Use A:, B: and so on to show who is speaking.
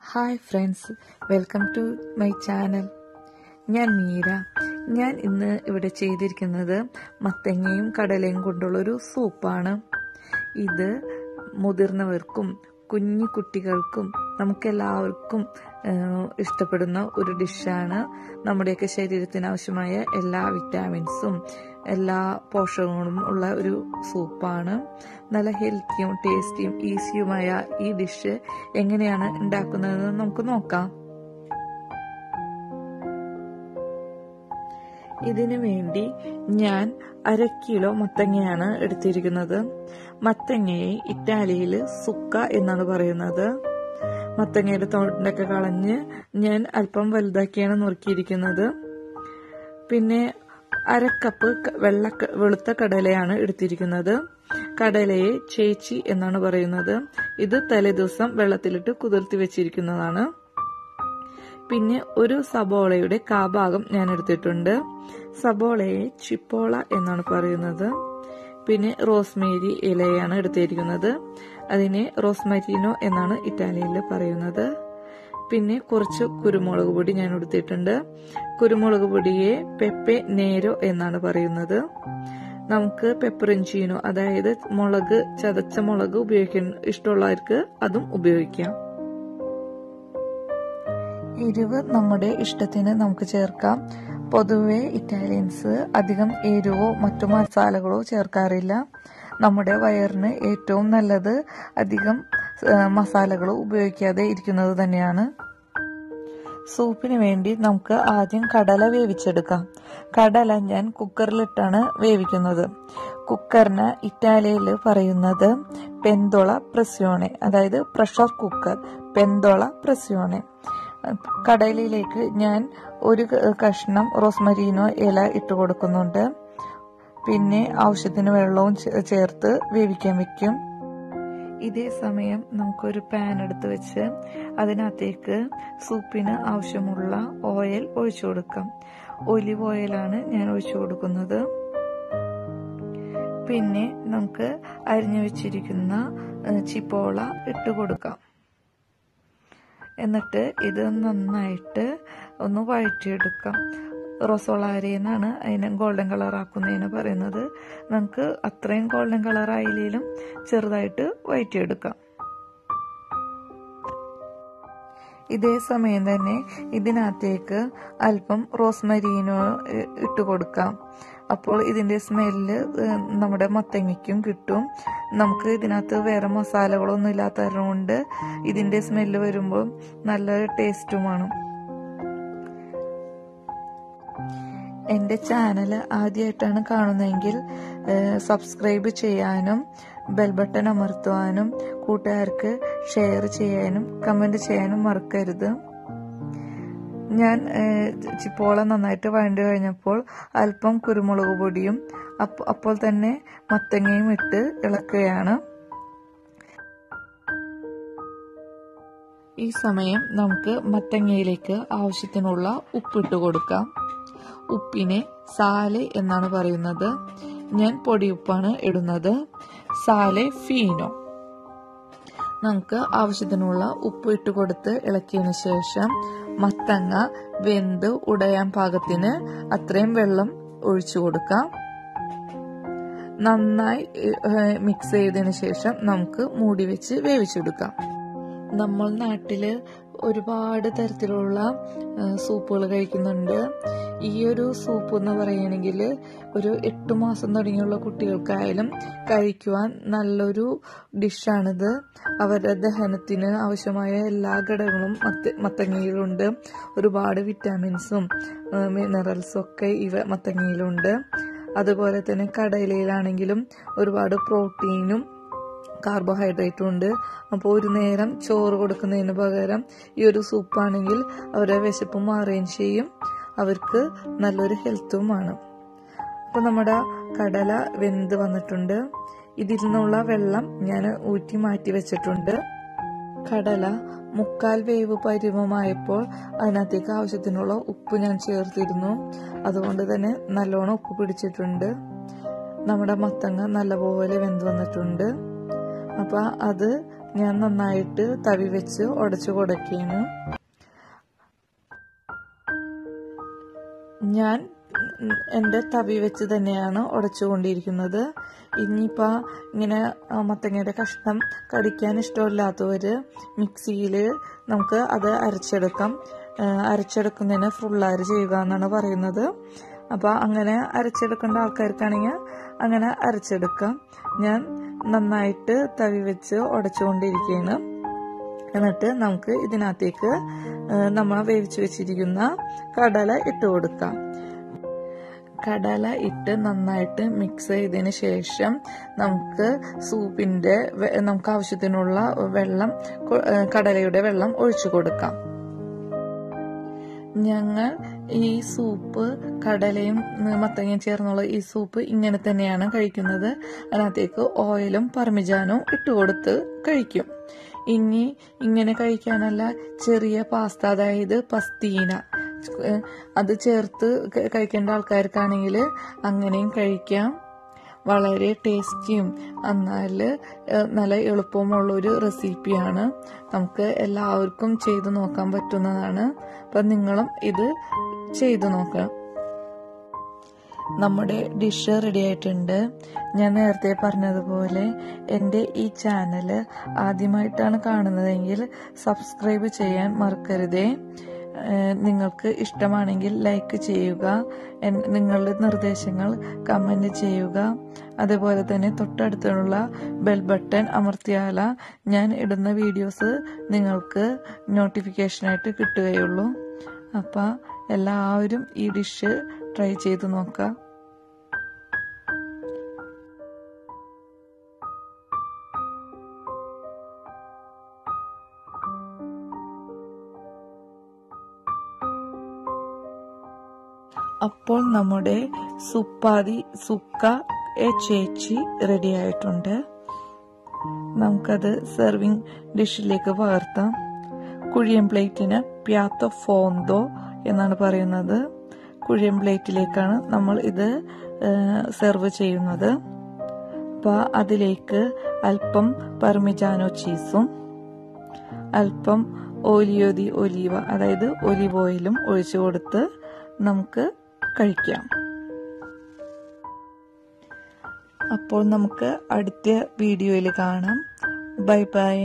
A: Hi friends, welcome to my channel. ഞാൻ മീര. ഞാൻ ഇന്ന് ഇവിടെ ചെയ്തിരിക്കുന്നത് മത്തങ്ങയും കടലയും കൊണ്ടുള്ളൊരു സൂപ്പാണ്. ഇത് മുതിർന്നവർക്കും കുഞ്ഞു കുട്ടികൾക്കും നമുക്കെല്ലാവർക്കും ഇഷ്ടപ്പെടുന്ന ഒരു ഡിഷാണ്. നമ്മുടെയൊക്കെ ശരീരത്തിന് ആവശ്യമായ എല്ലാ വിറ്റാമിൻസും എല്ലാ പോഷകങ്ങളും ഉള്ള ഒരു സൂപ്പാണ്. നല്ല ഹെൽത്തിയും ടേസ്റ്റിയും ഈസിയുമായ ഈ ഡിഷ് എങ്ങനെയാണ് ഉണ്ടാക്കുന്നതെന്ന് നമുക്ക് നോക്കാം. ഇതിനു വേണ്ടി ഞാൻ 1/2 കിലോ മത്തങ്ങയാണ് എടുത്തിരിക്കുന്നത്. മത്തങ്ങയെ ഇറ്റാലിയിൽ സുക്ക എന്നാണ് പറയുന്നത്. മത്തങ്ങയുടെ തൊണ്ടൊക്കെ കളഞ്ഞ് ഞാൻ അല്പം വലുതാക്കിയാണ് നുറുക്കിയിരിക്കുന്നത്. പിന്നെ 1/2 കപ്പ് വെളുത്ത കടലയാണ് എടുത്തിരിക്കുന്നത്. കടലയെ ചേച്ചി എന്നാണ് പറയുന്നത്. ഇത് തലേദിവസം വെള്ളത്തിലിട്ട് കുതിർത്തി വെച്ചിരിക്കുന്നതാണ്. പിന്നെ ഒരു സബോളയുടെ കാഭാഗം ഞാൻ എടുത്തിട്ടുണ്ട്. സബോളയെ ചിപ്പോള എന്നാണ് പറയുന്നത്. പിന്നെ റോസ്മേരി ഇലയാണ് എടുത്തിരിക്കുന്നത്. അതിനെ റോസ്മരീനോ എന്നാണ് ഇറ്റാലിയനിൽ പറയുന്നത്. പിന്നെ കുറച്ച് കുരുമുളക് പൊടി ഞാൻ എടുത്തിട്ടുണ്ട്. കുരുമുളക് പൊടിയെ പെപ്പെ നേരോ എന്നാണ് പറയുന്നത്. നമുക്ക് പെപ്പറഞ്ചീനോ, അതായത് മുളക്, ചതച്ച മുളക് ഉപയോഗിക്കാൻ ഇഷ്ടമുള്ളവർക്ക് അതും ഉപയോഗിക്കാം. എരിവ് നമ്മുടെ ഇഷ്ടത്തിന് നമുക്ക് ചേർക്കാം. പൊതുവെ ഇറ്റാലിയൻസ് അധികം എരിവോ മറ്റു മസാലകളോ ചേർക്കാറില്ല. നമ്മുടെ വയറിന് ഏറ്റവും നല്ലത് അധികം മസാലകൾ ഉപയോഗിക്കാതെ ഇരിക്കുന്നത് തന്നെയാണ്. സൂപ്പിന് വേണ്ടി നമുക്ക് ആദ്യം കടല വേവിച്ചെടുക്കാം. കടല ഞാൻ കുക്കറിലിട്ടാണ് വേവിക്കുന്നത്. കുക്കറിന് ഇറ്റാലിയയിൽ പറയുന്നത് പെന്തോള പ്രസ്യോണെ, അതായത് പ്രഷർ കുക്കർ. പെന്തോള പ്രസ്യോണെ. കടലയിലേക്ക് ഞാൻ ഒരു കഷ്ണം റോസ്മരീനോ ഇല ഇട്ട് കൊടുക്കുന്നുണ്ട്. പിന്നെ ആവശ്യത്തിന് വെള്ളവും ചേർത്ത് വേവിക്കാൻ വെക്കും. ഇതേ സമയം നമുക്കൊരു പാൻ എടുത്ത് വെച്ച് അതിനകത്തേക്ക് സൂപ്പിന് ആവശ്യമുള്ള ഓയിൽ ഒഴിച്ചു കൊടുക്കാം. ഒലിവ് ഓയിലാണ് ഞാൻ ഒഴിച്ചു കൊടുക്കുന്നത്. പിന്നെ നമുക്ക് അരിഞ്ഞു വെച്ചിരിക്കുന്ന ചിപ്പോള ഇട്ട് കൊടുക്കാം. എന്നിട്ട് ഇത് നന്നായിട്ട് ഒന്ന് വഴറ്റിയെടുക്കാം. റൊസോളാരി എന്നാണ് അതിനെ ഗോൾഡൻ കളർ ആക്കുന്നതിന് പറയുന്നത്. നമുക്ക് അത്രയും ഗോൾഡൻ കളർ ആയില്ലേലും ചെറുതായിട്ട് വഴറ്റിയെടുക്കാം. ഇതേ സമയം തന്നെ ഇതിനകത്തേക്ക് അല്പം റോസ്മരീനോ ഇട്ട് കൊടുക്കാം. അപ്പോൾ ഇതിന്റെ സ്മെല്ല് നമ്മുടെ മത്തങ്ങയ്ക്കും കിട്ടും. നമുക്ക് ഇതിനകത്ത് വേറെ മസാലകളൊന്നും ഇല്ലാത്തത് കൊണ്ട് ഇതിന്റെ സ്മെല്ല് വരുമ്പോൾ നല്ല ടേസ്റ്റുമാണ്. എന്റെ ചാനൽ ആദ്യമായിട്ടാണ് കാണുന്നതെങ്കിൽ സബ്സ്ക്രൈബ് ചെയ്യാനും ബെൽ ബട്ടൺ അമർത്തുവാനും കൂട്ടുകാർക്ക് ഷെയർ ചെയ്യാനും കമന്റ് ചെയ്യാനും മറക്കരുത്. ഞാൻ ചിപ്പോള നന്നായിട്ട് വഴണ്ടു കഴിഞ്ഞപ്പോൾ അല്പം കുരുമുളക് പൊടിയും അപ്പോൾ തന്നെ മത്തങ്ങയും ഇട്ട് ഇളക്കുകയാണ്. ഈ സമയം നമുക്ക് മത്തങ്ങയിലേക്ക് ആവശ്യത്തിനുള്ള ഉപ്പിട്ട് കൊടുക്കാം. ഉപ്പിനെ സാലെ എന്നാണ് പറയുന്നത്. ഞാൻ പൊടിയുപ്പാണ് ഇടുന്നത്. Saleh pheno. നമുക്ക് ആവശ്യത്തിനുള്ള ഉപ്പ് ഇട്ട് കൊടുത്ത് ഇളക്കിയതിനു ശേഷം മത്തങ്ങ വെന്ത് ഉടയാൻ പാകത്തിന് അത്രയും വെള്ളം ഒഴിച്ചു കൊടുക്കാം. നന്നായി മിക്സ് ചെയ്തതിനു ശേഷം നമുക്ക് മൂടി വെച്ച് വേവിച്ചെടുക്കാം. നമ്മൾ നാട്ടില് ഒരുപാട് തരത്തിലുള്ള സൂപ്പുകൾ കഴിക്കുന്നുണ്ട്. ഈ ഒരു സൂപ്പ് എന്ന് പറയുകയാണെങ്കിൽ ഒരു 8 മാസം തുടങ്ങിയുള്ള കുട്ടികൾക്കായാലും കഴിക്കുവാൻ നല്ലൊരു ഡിഷാണിത്. അവരുടെ ദഹനത്തിന് ആവശ്യമായ എല്ലാ ഘടകങ്ങളും മത്തങ്ങയിലുണ്ട്. ഒരുപാട് വിറ്റാമിൻസും മിനറൽസും ഒക്കെ മത്തങ്ങയിലുണ്ട്. അതുപോലെ തന്നെ കടലയിലാണെങ്കിലും ഒരുപാട് പ്രോട്ടീനും കാർബോഹൈഡ്രേറ്റും ഉണ്ട്. അപ്പോൾ ഒരു നേരം ചോറ് കൊടുക്കുന്നതിന് പകരം ഈ ഒരു സൂപ്പാണെങ്കിൽ അവരുടെ വിശപ്പ് മാറുകയും ചെയ്യും. അവർക്ക് നല്ലൊരു ഹെൽത്തുമാണ്. അപ്പൊ നമ്മുടെ കടല വെന്ത് വന്നിട്ടുണ്ട്. ഇതിൽ നിന്നുള്ള വെള്ളം ഞാൻ ഊറ്റി മാറ്റി വെച്ചിട്ടുണ്ട്. കടല 1/4 വേവ് പരുവമായപ്പോൾ അതിനകത്തേക്ക് ആവശ്യത്തിനുള്ള ഉപ്പ് ഞാൻ ചേർത്തിരുന്നു. അതുകൊണ്ട് തന്നെ നല്ലോണം ഉപ്പ് പിടിച്ചിട്ടുണ്ട്. നമ്മുടെ മത്തങ്ങ നല്ലപോലെ വെന്ത് വന്നിട്ടുണ്ട്. അപ്പൊ അത് ഞാൻ നന്നായിട്ട് തവി വെച്ച് ഉടച്ചു കൊടുക്കുകയാണ്. ഞാൻ എൻ്റെ തവി വെച്ച് തന്നെയാണ് ഉടച്ചുകൊണ്ടിരിക്കുന്നത്. ഇനിയിപ്പോൾ ഇങ്ങനെ മത്തങ്ങയുടെ കഷ്ണം കടിക്കാൻ ഇഷ്ടമില്ലാത്തവർ മിക്സിയിൽ നമുക്ക് അത് അരച്ചെടുക്കാം. അരച്ചെടുക്കുന്നതിന് ഫുള്ളാര് ചെയ്യുക എന്നാണ് പറയുന്നത്. അപ്പോൾ അങ്ങനെ അരച്ചെടുക്കേണ്ട ആൾക്കാർക്കാണെങ്കിൽ അങ്ങനെ അരച്ചെടുക്കാം. ഞാൻ നന്നായിട്ട് തവി വെച്ച് ഉടച്ചുകൊണ്ടിരിക്കുകയാണ്. എന്നിട്ട് നമുക്ക് ഇതിനകത്തേക്ക് നമ്മൾ വേവിച്ച് വെച്ചിരിക്കുന്ന കടല ഇട്ട് കൊടുക്കാം. കടല ഇട്ട് നന്നായിട്ട് മിക്സ് ചെയ്തതിന് ശേഷം നമുക്ക് നമുക്ക് ആവശ്യത്തിനുള്ള വെള്ളം, കടലയുടെ വെള്ളം ഒഴിച്ചു കൊടുക്കാം. ഞങ്ങൾ ഈ സൂപ്പ് കടലയും മത്തങ്ങയും ചേർന്നുള്ള ഈ സൂപ്പ് ഇങ്ങനെ തന്നെയാണ് കഴിക്കുന്നത്. അതിനകത്തേക്ക് ഓയിലും പർമിജാനും ഇട്ടുകൊടുത്ത് കഴിക്കും. ഇനി ഇങ്ങനെ കഴിക്കാനല്ല, ചെറിയ പാസ്ത, അതായത് പസ്തീന, അത് ചേർത്ത് കഴിക്കേണ്ട ആൾക്കാർക്കാണെങ്കിൽ അങ്ങനെയും കഴിക്കാം. വളരെ ടേസ്റ്റിയും എന്നാൽ നല്ല എളുപ്പമുള്ളൊരു റെസിപ്പിയാണ്. നമുക്ക് എല്ലാവർക്കും ചെയ്തു നോക്കാൻ പറ്റുന്നതാണ്. അപ്പം നിങ്ങളും ഇത് ചെയ്തു നോക്കാം. നമ്മുടെ ഡിഷ് റെഡി ആയിട്ടുണ്ട്. ഞാൻ നേരത്തെ പറഞ്ഞതുപോലെ എൻ്റെ ഈ ചാനൽ ആദ്യമായിട്ടാണ് കാണുന്നതെങ്കിൽ സബ്സ്ക്രൈബ് ചെയ്യാൻ മറക്കരുതേ. നിങ്ങൾക്ക് ഇഷ്ടമാണെങ്കിൽ ലൈക്ക് ചെയ്യുക, നിങ്ങളുടെ നിർദ്ദേശങ്ങൾ കമന്റ് ചെയ്യുക. അതുപോലെ തന്നെ തൊട്ടടുത്തുള്ള ബെൽ ബട്ടൺ അമർത്തിയാൽ ഞാൻ ഇടുന്ന വീഡിയോസ് നിങ്ങൾക്ക് നോട്ടിഫിക്കേഷനായിട്ട് കിട്ടുകയുള്ളൂ. അപ്പം എല്ലാവരും ഈ ഡിഷ് ട്രൈ ചെയ്ത് നോക്കാം. അപ്പോൾ നമ്മുടെ സുക്ക ചേച്ചി റെഡി ആയിട്ടുണ്ട്. നമുക്കത് സെർവിങ് ഡിഷിലേക്ക് പകർത്താം. കുഴിയൻ പ്ലേറ്റിന് പ്യാത്തോ ഫോന്തോ എന്നാണ് പറയുന്നത്. കുഴിയൻ പ്ലേറ്റിലേക്കാണ് നമ്മൾ ഇത് സെർവ് ചെയ്യുന്നത്. അപ്പോൾ അതിലേക്ക് അല്പം പർമിജാനോ ചീസും അല്പം ഒലീവ, അതായത് ഒലിവ് ഓയിലും ഒഴിച്ചു കൊടുത്ത് നമുക്ക് കഴിക്കാം. അപ്പോൾ നമുക്ക് അടുത്ത വീഡിയോയിൽ കാണാം. Bye bye.